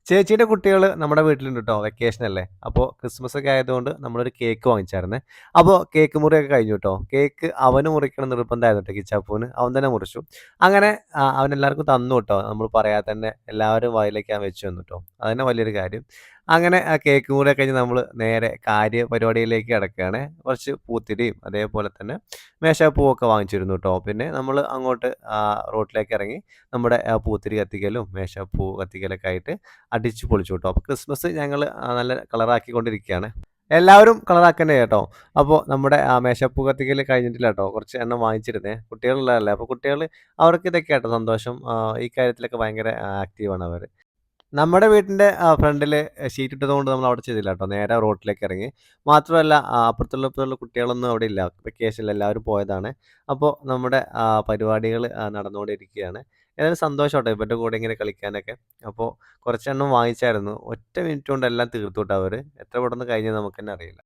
ചേച്ചിയുടെ കുട്ടികൾ നമ്മുടെ വീട്ടിലുണ്ട് കേട്ടോ. വെക്കേഷനല്ലേ. അപ്പോൾ ക്രിസ്മസൊക്കെ ആയതുകൊണ്ട് നമ്മളൊരു കേക്ക് വാങ്ങിച്ചായിരുന്നേ. അപ്പോൾ കേക്ക് മുറിയൊക്കെ കഴിഞ്ഞു കേട്ടോ. കേക്ക് അവന് മുറിക്കണം നിർബന്ധമായിരുന്നു കേട്ടോ കിച്ചാപ്പൂന്. അവൻ തന്നെ മുറിച്ചു. അങ്ങനെ അവനെല്ലാവർക്കും തന്നു കേട്ടോ. നമ്മൾ പറയാതെ തന്നെ എല്ലാവരും വായിലേക്ക് അവൻ വെച്ച് തന്നു കേട്ടോ. അതന്നെ വലിയൊരു കാര്യം. അങ്ങനെ ആ കേക്ക് മുറിയൊക്കെ കഴിഞ്ഞ് നമ്മൾ നേരെ പരിപാടിയിലേക്ക് കിടക്കുകയാണ്. കുറച്ച് പൂത്തിരിയും അതേപോലെ തന്നെ മേശപ്പൂവൊക്കെ വാങ്ങിച്ചിരുന്നു കേട്ടോ. പിന്നെ നമ്മൾ അങ്ങോട്ട് റോട്ടിലേക്ക് ഇറങ്ങി നമ്മുടെ പൂത്തിരി കത്തിക്കലും മേശപ്പൂ കത്തിക്കലൊക്കെ ആയിട്ട് അടിച്ച് പൊളിച്ചു കേട്ടോ. അപ്പോൾ ക്രിസ്മസ് ഞങ്ങൾ നല്ല കളറാക്കിക്കൊണ്ടിരിക്കുകയാണ്. എല്ലാവരും കളറാക്കന്നെ കേട്ടോ. അപ്പോൾ നമ്മുടെ മേശപ്പൂ കത്തിക്കൽ കഴിഞ്ഞിട്ടില്ല കേട്ടോ. കുറച്ച് എണ്ണം വാങ്ങിച്ചിരുന്നേ. കുട്ടികളുള്ളതല്ലേ. അപ്പോൾ കുട്ടികൾ അവർക്ക് ഇതൊക്കെ കേട്ടോ സന്തോഷം. ഈ കാര്യത്തിലൊക്കെ ഭയങ്കര ആക്റ്റീവാണ് അവർ. നമ്മുടെ വീടിന്റെ ഫ്രണ്ടില് ഷീറ്റ് ഇട്ടതുകൊണ്ട് നമ്മൾ അവിടെ ചെയ്തില്ല കേട്ടോ. നേരെ റോട്ടിലേക്ക് ഇറങ്ങി. മാത്രമല്ല അപ്പുറത്തുള്ള ഇപ്പുറത്തുള്ള കുട്ടികളൊന്നും അവിടെ ഇല്ല. വെക്കേഷനിൽ എല്ലാവരും പോയതാണ്. അപ്പോൾ നമ്മുടെ പരിപാടികൾ നടന്നുകൊണ്ടിരിക്കുകയാണ്. ഏതായാലും സന്തോഷം കേട്ടോ ഇവരുടെ കൂടെ ഇങ്ങനെ കളിക്കാനൊക്കെ. അപ്പോൾ കുറച്ചെണ്ണം വാങ്ങിച്ചായിരുന്നു. ഒറ്റ മിനിറ്റ് കൊണ്ട് എല്ലാം തീർത്തു കേട്ടോ അവര്. എത്ര പെട്ടെന്ന് കഴിഞ്ഞെന്ന് നമുക്ക് തന്നെ അറിയില്ല.